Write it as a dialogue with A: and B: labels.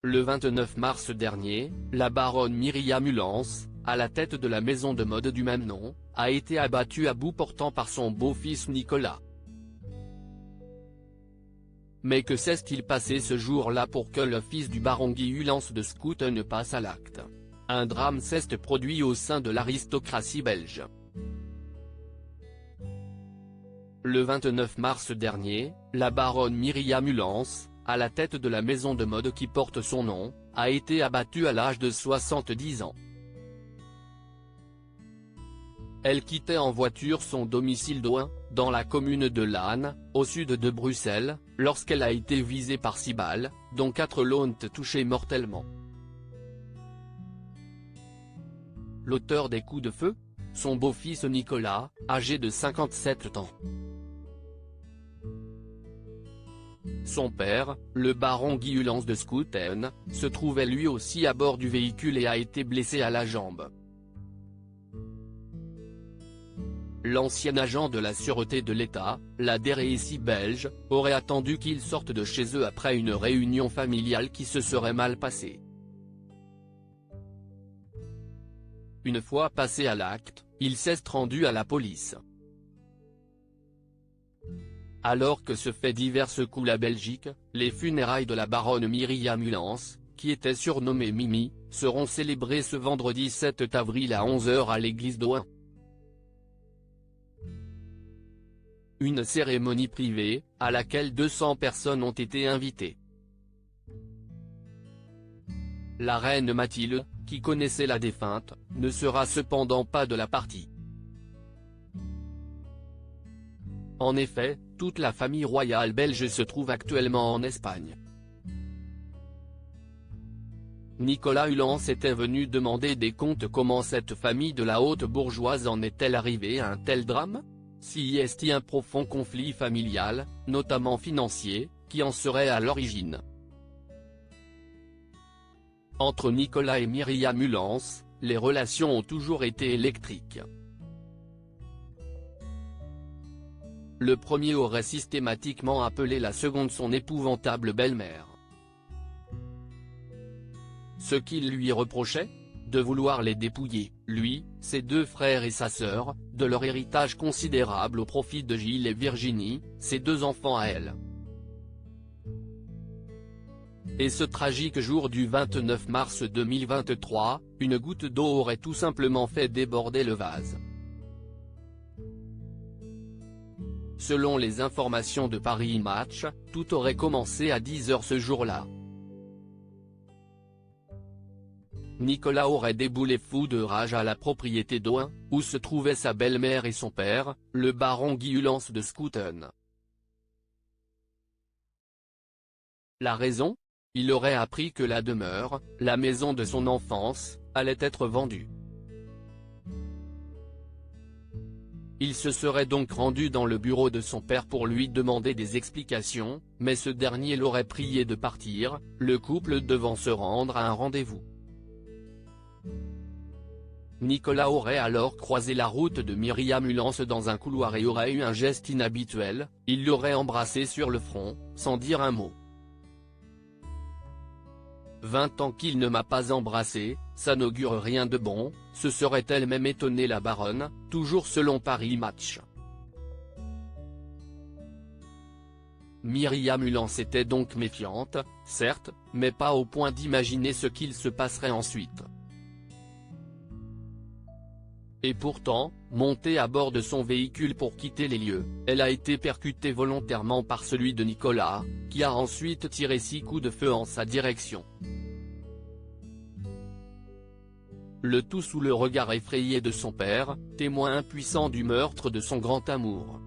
A: Le 29 mars dernier, la baronne Myriam Hulance, à la tête de la maison de mode du même nom, a été abattue à bout portant par son beau-fils Nicolas. Mais que s'est-il passé ce jour-là pour que le fils du baron Guy Hulance de Schouten passe à l'acte? Un drame s'est produit au sein de l'aristocratie belge. Le 29 mars dernier, la baronne Myriam Hulance, à la tête de la maison de mode qui porte son nom, a été abattue à l'âge de 70 ans. Elle quittait en voiture son domicile d'Ohain, dans la commune de Laane, au sud de Bruxelles, lorsqu'elle a été visée par 6 balles, dont 4 l'ont touchée mortellement. L'auteur des coups de feu? Son beau-fils Nicolas, âgé de 57 ans. Son père, le baron Guy Hulance de Schouten, se trouvait lui aussi à bord du véhicule et a été blessé à la jambe. L'ancien agent de la sûreté de l'État, la DRSI belge, aurait attendu qu'ils sortent de chez eux après une réunion familiale qui se serait mal passée. Une fois passé à l'acte, il s'est rendu à la police. Alors que se fait divers secoue la Belgique, les funérailles de la baronne Myriam Hulance, qui était surnommée Mimi, seront célébrées ce vendredi 7 avril à 11 h à l'église d'Ohain. Une cérémonie privée, à laquelle 200 personnes ont été invitées. La reine Mathilde, qui connaissait la défunte, ne sera cependant pas de la partie. En effet, toute la famille royale belge se trouve actuellement en Espagne. Nicolas Hulance était venu demander des comptes. Comment cette famille de la haute bourgeoise en est-elle arrivée à un tel drame? Si est-il un profond conflit familial, notamment financier, qui en serait à l'origine? Entre Nicolas et Myriam Hulance, les relations ont toujours été électriques. Le premier aurait systématiquement appelé la seconde son épouvantable belle-mère. Ce qu'il lui reprochait? De vouloir les dépouiller, lui, ses 2 frères et sa sœur, de leur héritage considérable au profit de Gilles et Virginie, ses 2 enfants à elle. Et ce tragique jour du 29 mars 2023, une goutte d'eau aurait tout simplement fait déborder le vase. Selon les informations de Paris Match, tout aurait commencé à 10 h ce jour-là. Nicolas aurait déboulé fou de rage à la propriété d'Ohain, où se trouvaient sa belle-mère et son père, le baron Guy Hulance de Schouten. La raison? Il aurait appris que la demeure, la maison de son enfance, allait être vendue. Il se serait donc rendu dans le bureau de son père pour lui demander des explications, mais ce dernier l'aurait prié de partir, le couple devant se rendre à un rendez-vous. Nicolas aurait alors croisé la route de Myriam Hulance dans un couloir et aurait eu un geste inhabituel, il l'aurait embrassée sur le front, sans dire un mot. 20 ans qu'il ne m'a pas embrassé, ça n'augure rien de bon, se serait-elle même étonnée la baronne, toujours selon Paris Match. Myriam Hulance était donc méfiante, certes, mais pas au point d'imaginer ce qu'il se passerait ensuite. Et pourtant, montée à bord de son véhicule pour quitter les lieux, elle a été percutée volontairement par celui de Nicolas, qui a ensuite tiré 6 coups de feu en sa direction. Le tout sous le regard effrayé de son père, témoin impuissant du meurtre de son grand amour.